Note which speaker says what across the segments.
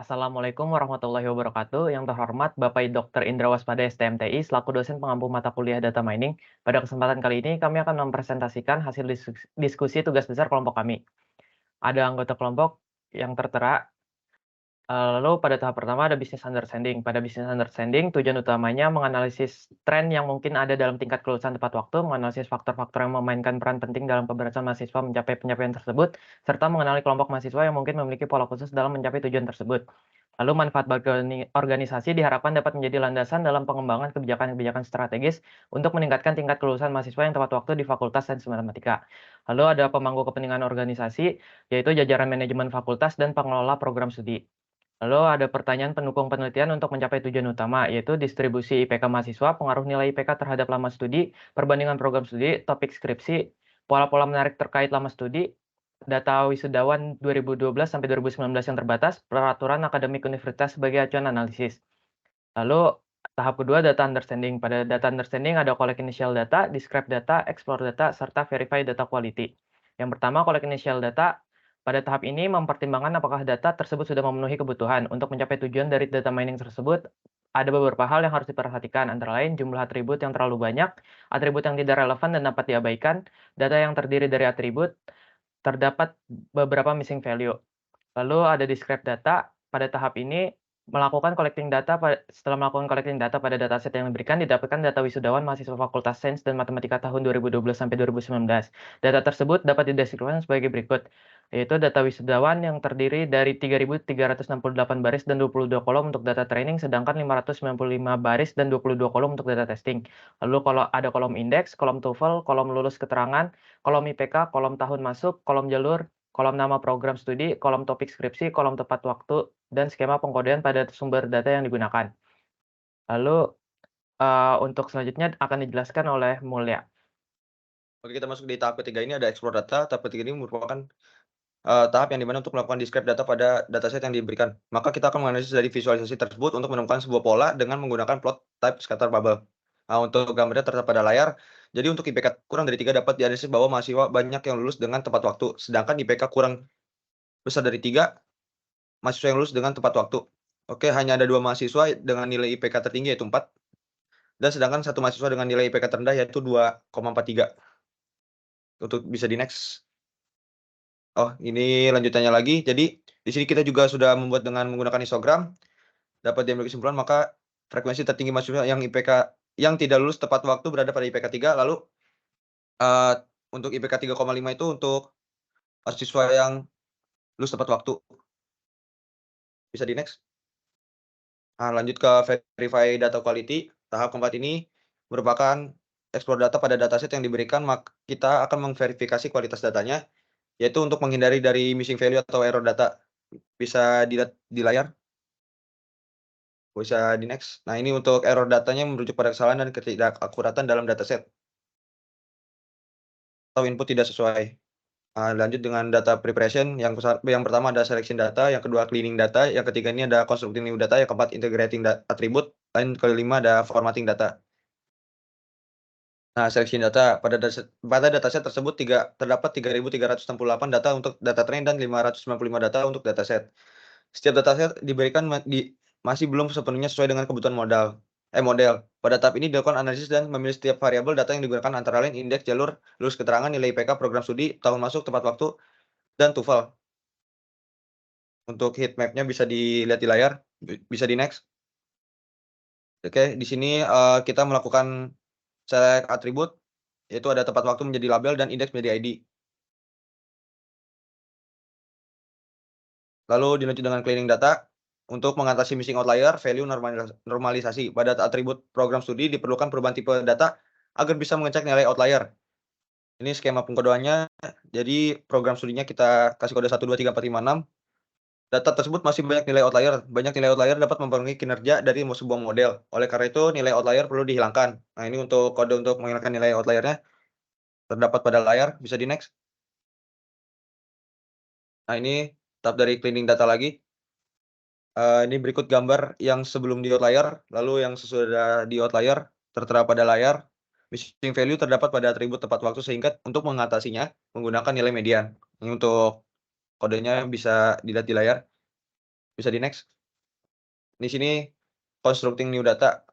Speaker 1: Assalamualaikum warahmatullahi wabarakatuh. Yang terhormat Bapak Dr. Indra Waspada STMTI selaku dosen pengampu mata kuliah Data Mining. Pada kesempatan kali ini kami akan mempresentasikan hasil diskusi tugas besar kelompok kami. Ada anggota kelompok yang tertera. Lalu pada tahap pertama ada business understanding. Pada business understanding, tujuan utamanya menganalisis tren yang mungkin ada dalam tingkat kelulusan tepat waktu, menganalisis faktor-faktor yang memainkan peran penting dalam keberhasilan mahasiswa mencapai pencapaian tersebut, serta mengenali kelompok mahasiswa yang mungkin memiliki pola khusus dalam mencapai tujuan tersebut. Lalu manfaat bagi organisasi diharapkan dapat menjadi landasan dalam pengembangan kebijakan-kebijakan strategis untuk meningkatkan tingkat kelulusan mahasiswa yang tepat waktu di Fakultas Sains Matematika. Lalu ada pemangku kepentingan organisasi, yaitu jajaran manajemen fakultas dan pengelola program studi. Lalu ada pertanyaan pendukung penelitian untuk mencapai tujuan utama, yaitu distribusi IPK mahasiswa, pengaruh nilai IPK terhadap lama studi, perbandingan program studi, topik skripsi, pola-pola menarik terkait lama studi, data wisudawan 2012 sampai 2019 yang terbatas, peraturan akademik universitas sebagai acuan analisis. Lalu tahap kedua data understanding. Pada data understanding ada collect initial data, describe data, explore data, serta verify data quality. Yang pertama collect initial data. Pada tahap ini mempertimbangkan apakah data tersebut sudah memenuhi kebutuhan. Untuk mencapai tujuan dari data mining tersebut, ada beberapa hal yang harus diperhatikan, antara lain jumlah atribut yang terlalu banyak, atribut yang tidak relevan dan dapat diabaikan, data yang terdiri dari atribut, terdapat beberapa missing value. Lalu ada describe data. Pada tahap ini setelah melakukan collecting data pada dataset yang diberikan, didapatkan data wisudawan mahasiswa Fakultas Sains dan Matematika tahun 2012 sampai 2019. Data tersebut dapat dideskripsikan sebagai berikut, yaitu data wisudawan yang terdiri dari 3.368 baris dan 22 kolom untuk data training, sedangkan 595 baris dan 22 kolom untuk data testing. Lalu kalau ada kolom indeks, kolom TOEFL, kolom lulus keterangan, kolom IPK, kolom tahun masuk, kolom jalur, kolom nama program studi, kolom topik skripsi, kolom tepat waktu, dan skema pengkodean pada sumber data yang digunakan. Lalu, untuk selanjutnya akan dijelaskan oleh Mulya.
Speaker 2: Oke, kita masuk di tahap ketiga ini ada explore data. Tahap ketiga ini merupakan, tahap yang dimana untuk melakukan describe data pada dataset yang diberikan. Maka kita akan menganalisis dari visualisasi tersebut untuk menemukan sebuah pola dengan menggunakan plot type scatter bubble. Nah, untuk gambarnya tertera pada layar. Jadi untuk IPK kurang dari 3 dapat dianalisis bahwa mahasiswa banyak yang lulus dengan tepat waktu, sedangkan IPK kurang besar dari 3 mahasiswa yang lulus dengan tepat waktu. Oke, hanya ada 2 mahasiswa dengan nilai IPK tertinggi yaitu 4, dan sedangkan 1 mahasiswa dengan nilai IPK terendah yaitu 2,43. Untuk bisa di next. Oh, ini lanjutannya lagi. Jadi, di sini kita juga sudah membuat dengan menggunakan histogram, dapat diambil kesimpulan maka frekuensi tertinggi mahasiswa yang IPK yang tidak lulus tepat waktu berada pada IPK 3, lalu, eee, untuk IPK 3,5 itu untuk mahasiswa yang lulus tepat waktu. Bisa di next. Nah, lanjut ke verify data quality. Tahap keempat ini merupakan explore data pada dataset yang diberikan, kita akan memverifikasi kualitas datanya, yaitu untuk menghindari dari missing value atau error data. Bisa dilihat di layar. Bisa di next. Nah, ini untuk error datanya merujuk pada kesalahan dan ketidakakuratan dalam dataset atau input tidak sesuai. Lanjut dengan data preparation, yang pertama ada selection data, yang kedua cleaning data, yang ketiga ini ada constructing data, yang keempat integrating attribute, dan kelima ada formatting data. Nah, selection data pada dataset tersebut terdapat 3.368 data untuk data train dan 595 data untuk dataset. Setiap dataset diberikan masih belum sepenuhnya sesuai dengan kebutuhan model. Pada tahap ini dilakukan analisis dan memilih setiap variabel data yang digunakan, antara lain indeks, jalur, lulus keterangan, nilai IPK, program studi, tahun masuk, tepat waktu, dan TOEFL. Untuk heat map-nya bisa dilihat di layar, bisa di next. Oke, di sini, kita melakukan select atribut, yaitu ada tepat waktu menjadi label dan indeks menjadi ID. Lalu dilanjut dengan cleaning data. Untuk mengatasi missing outlier, value normalisasi. Pada atribut program studi diperlukan perubahan tipe data agar bisa mengecek nilai outlier. Ini skema pengkodeannya. Jadi program studinya kita kasih kode 1, 2, 3, 4, 5, 6. Data tersebut masih banyak nilai outlier. Banyak nilai outlier dapat mempengaruhi kinerja dari sebuah model. Oleh karena itu, nilai outlier perlu dihilangkan. Nah, ini untuk kode untuk menghilangkan nilai outlier-nya terdapat pada layar. Bisa di next. Nah, ini tahap dari cleaning data lagi. Ini berikut gambar yang sebelum di outlier, lalu yang sesudah di outlier tertera pada layar. Missing value terdapat pada atribut tepat waktu, sehingga untuk mengatasinya menggunakan nilai median. Ini untuk kodenya bisa dilihat di layar. Bisa di-next. Di sini constructing new data.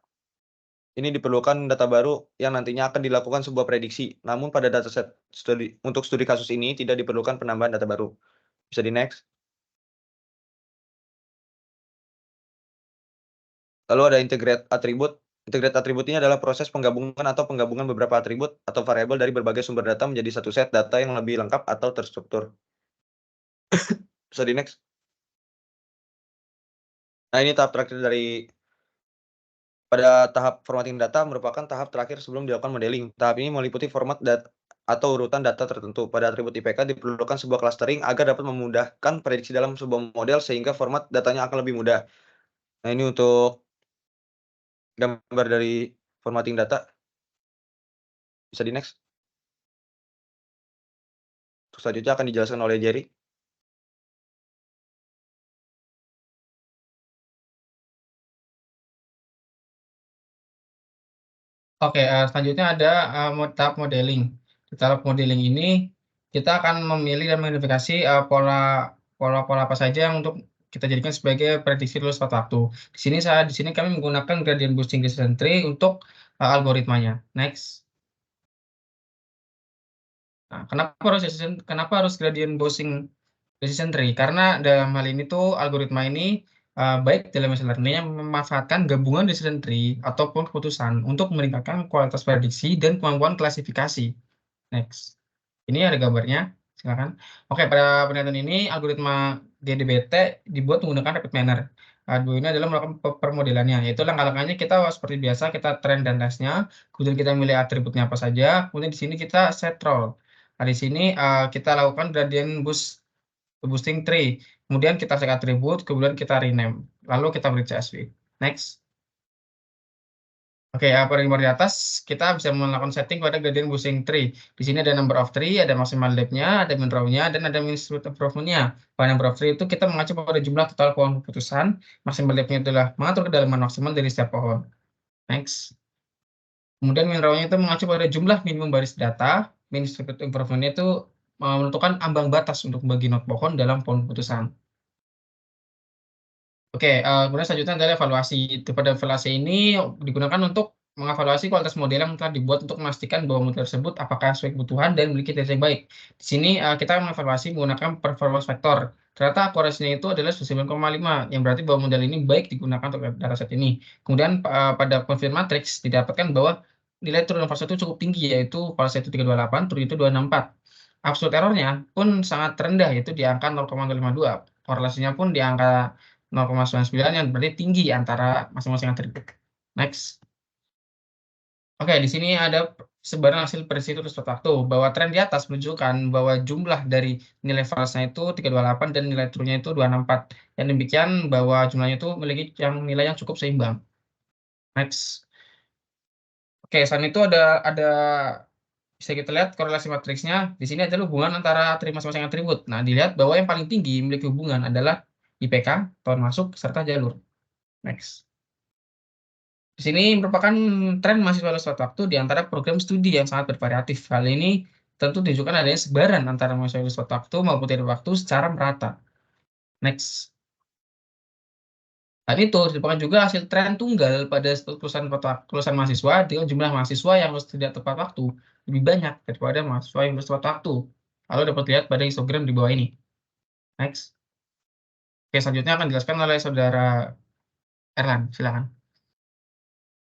Speaker 2: Ini diperlukan data baru yang nantinya akan dilakukan sebuah prediksi. Namun pada dataset untuk studi kasus ini tidak diperlukan penambahan data baru. Bisa di-next. Lalu ada integrate attribute. Integrate attribute ini adalah proses penggabungan atau penggabungan beberapa atribut atau variabel dari berbagai sumber data menjadi satu set data yang lebih lengkap atau terstruktur. Bisa di-next. Nah, ini tahap terakhir pada tahap formatting data merupakan tahap terakhir sebelum dilakukan modeling. Tahap ini meliputi format atau urutan data tertentu. Pada atribut IPK diperlukan sebuah clustering agar dapat memudahkan prediksi dalam sebuah model sehingga format datanya akan lebih mudah. Nah, ini untuk gambar dari formatting data. Bisa di-next. Selanjutnya akan dijelaskan oleh Jerry.
Speaker 3: Oke, selanjutnya ada tahap modeling. Di tahap modeling ini kita akan memilih dan mengidentifikasi pola-pola apa saja yang untuk kita jadikan sebagai prediksi lulus tepat waktu. Di sini kami menggunakan gradient boosting decision tree untuk algoritmanya. Next. Nah, kenapa harus gradient boosting decision tree? Karena dalam hal ini tuh algoritma ini baik dalam machine learning yang memanfaatkan gabungan decision tree ataupun keputusan untuk meningkatkan kualitas prediksi dan kemampuan klasifikasi. Next. Ini ada gambarnya, silakan. Oke, pada penelitian ini algoritma GDBT dibuat menggunakan rapid manner. Ini adalah melakukan permodelannya, yaitu langkah-langkahnya kita seperti biasa kita train dan testnya, kemudian kita milih atributnya apa saja, kemudian di sini kita set role. Nah, di sini kita lakukan gradient boosting tree, kemudian kita set atribut, kemudian kita rename, lalu kita beri CSV. Next. Oke, pada gambar di atas kita bisa melakukan setting pada gradient boosting tree. Di sini ada number of tree, ada maximal depth-nya, ada min row-nya, dan ada min root improvement-nya. Pada number of tree itu kita mengacu pada jumlah total pohon keputusan. Maximal depth-nya adalah mengatur kedalaman maksimal dari setiap pohon. Next. Kemudian min row-nya itu mengacu pada jumlah minimum baris data. Min root improvement-nya itu menentukan ambang batas untuk membagi not pohon dalam pohon keputusan. Oke, kemudian selanjutnya adalah evaluasi. Pada evaluasi ini digunakan untuk mengevaluasi kualitas model yang telah dibuat untuk memastikan bahwa model tersebut apakah sesuai kebutuhan dan memiliki kinerja yang baik. Di sini kita mengevaluasi menggunakan performance factor. Ternyata akurasinya itu adalah 9,5, yang berarti bahwa model ini baik digunakan untuk dataset ini. Kemudian pada confidence matrix didapatkan bahwa nilai true dan false itu cukup tinggi, yaitu false itu 328, true itu 264. Absolute error-nya pun sangat rendah, yaitu di angka 0,52. Korelasinya pun di angka 0,99 yang berarti tinggi antara masing-masing atribut. Next. Oke, di sini ada sebaran hasil prediksi lulus tepat waktu, bahwa tren di atas menunjukkan bahwa jumlah dari nilai false-nya itu 328 dan nilai true-nya itu 264. Dan demikian bahwa jumlahnya itu memiliki nilai yang cukup seimbang. Next. Oke, selain itu ada bisa kita lihat korelasi matriksnya. Di sini ada hubungan antara masing-masing atribut. Nah, dilihat bahwa yang paling tinggi memiliki hubungan adalah IPK, tahun masuk, serta jalur. Next. Di sini merupakan tren mahasiswa lulus tepat waktu di antara program studi yang sangat bervariatif. Hal ini tentu tunjukkan adanya sebaran antara mahasiswa lulus tepat waktu maupun tidak waktu secara merata. Next. Dan itu merupakan juga hasil tren tunggal pada kelulusan mahasiswa dengan jumlah mahasiswa yang lulus tidak tepat waktu lebih banyak daripada mahasiswa yang lulus tepat waktu. Lalu dapat lihat pada histogram di bawah ini. Next. Oke, selanjutnya akan dijelaskan oleh saudara Erlan. Silakan.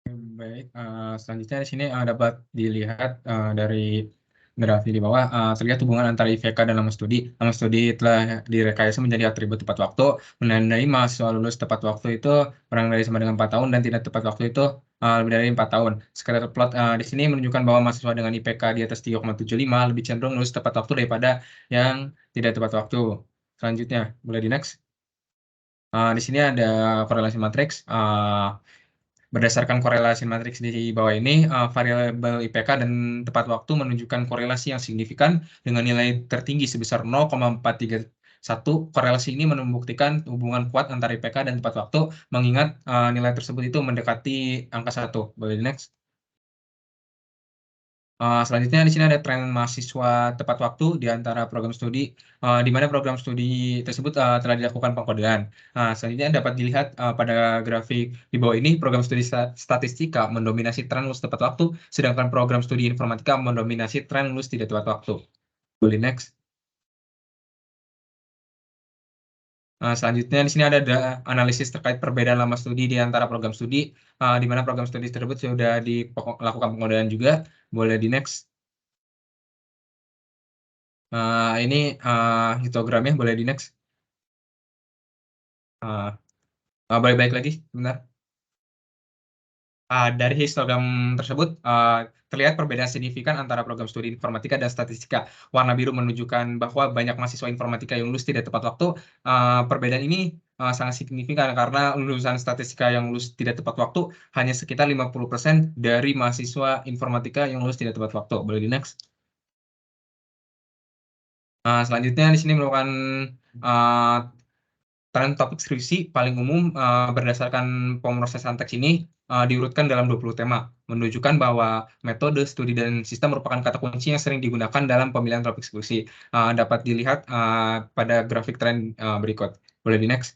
Speaker 4: Baik, selanjutnya di sini dapat dilihat dari grafik di bawah terlihat hubungan antara IPK dan lama studi. Lama studi telah direkayasa menjadi atribut tepat waktu, menandai mahasiswa lulus tepat waktu itu kurang dari sama dengan 4 tahun dan tidak tepat waktu itu lebih dari 4 tahun. Scatter plot di sini menunjukkan bahwa mahasiswa dengan IPK di atas 3,75 lebih cenderung lulus tepat waktu daripada yang tidak tepat waktu. Selanjutnya, boleh di next. Di sini ada korelasi matriks. Berdasarkan korelasi matriks di bawah ini, variabel IPK dan tepat waktu menunjukkan korelasi yang signifikan dengan nilai tertinggi sebesar 0,431. Korelasi ini membuktikan hubungan kuat antara IPK dan tepat waktu, mengingat nilai tersebut itu mendekati angka 1. Boleh di next. Selanjutnya di sini ada tren mahasiswa tepat waktu di antara program studi, di mana program studi tersebut telah dilakukan pengkodean. Selanjutnya dapat dilihat pada grafik di bawah ini, program studi statistika mendominasi tren lulus tepat waktu, sedangkan program studi informatika mendominasi tren lulus tidak tepat waktu. Boleh next. Selanjutnya di sini ada analisis terkait perbedaan lama studi di antara program studi, di mana program studi tersebut sudah dilakukan pengkodean juga. Boleh di next. Ini histogramnya, boleh di next. Boleh balik lagi, benar. Dari histogram tersebut terlihat perbedaan signifikan antara program studi informatika dan statistika. Warna biru menunjukkan bahwa banyak mahasiswa informatika yang lulus tidak tepat waktu. Perbedaan ini sangat signifikan karena lulusan statistika yang lulus tidak tepat waktu hanya sekitar 50% dari mahasiswa informatika yang lulus tidak tepat waktu. Boleh di next. Selanjutnya di sini merupakan tren topik skripsi paling umum berdasarkan pemrosesan teks ini diurutkan dalam 20 tema, menunjukkan bahwa metode, studi, dan sistem merupakan kata kunci yang sering digunakan dalam pemilihan topik skripsi. Dapat dilihat pada grafik tren berikut. Boleh di next.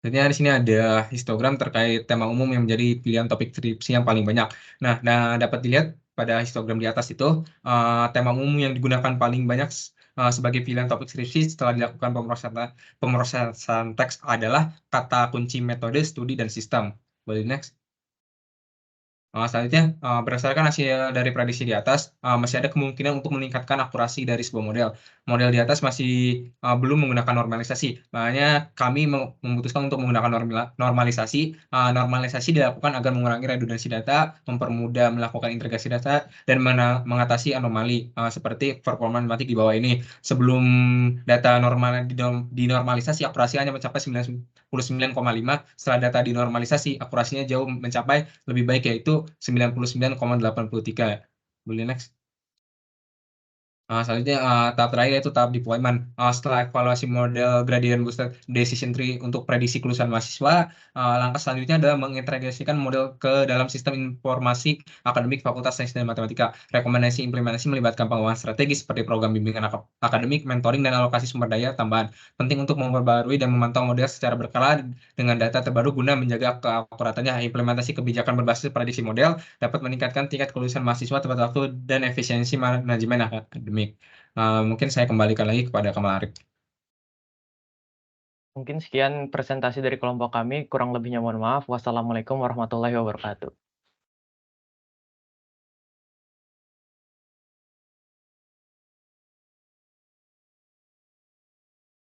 Speaker 4: Jadi di sini ada histogram terkait tema umum yang menjadi pilihan topik skripsi yang paling banyak. Nah, dapat dilihat pada histogram di atas itu tema umum yang digunakan paling banyak sebagai pilihan topik skripsi setelah dilakukan pemrosesan teks adalah kata kunci metode, studi, dan sistem. Boleh next. Selanjutnya, berdasarkan hasil dari prediksi di atas, masih ada kemungkinan untuk meningkatkan akurasi dari sebuah model. Model di atas masih belum menggunakan normalisasi. Makanya kami memutuskan untuk menggunakan normalisasi. Normalisasi dilakukan agar mengurangi redundansi data, mempermudah melakukan integrasi data, dan mengatasi anomali seperti performa matematik di bawah ini. Sebelum data normal dinormalisasi, akurasi hanya mencapai 99,5. Setelah data dinormalisasi, akurasinya jauh mencapai lebih baik, yaitu 99,83. Boleh next. Selanjutnya tahap terakhir yaitu tahap deployment. Setelah evaluasi model gradient boosted decision tree untuk prediksi kelulusan mahasiswa, langkah selanjutnya adalah mengintegrasikan model ke dalam sistem informasi akademik Fakultas Sains dan Matematika. Rekomendasi implementasi melibatkan pengembangan strategi seperti program bimbingan akademik, mentoring, dan alokasi sumber daya tambahan. Penting untuk memperbarui dan memantau model secara berkala dengan data terbaru guna menjaga keakuratannya. Implementasi kebijakan berbasis prediksi model dapat meningkatkan tingkat kelulusan mahasiswa tepat waktu dan efisiensi manajemen akademik. Mungkin saya kembalikan lagi kepada Kamal Arif.
Speaker 1: Mungkin sekian presentasi dari kelompok kami, kurang lebihnya mohon maaf. Wassalamualaikum warahmatullahi wabarakatuh.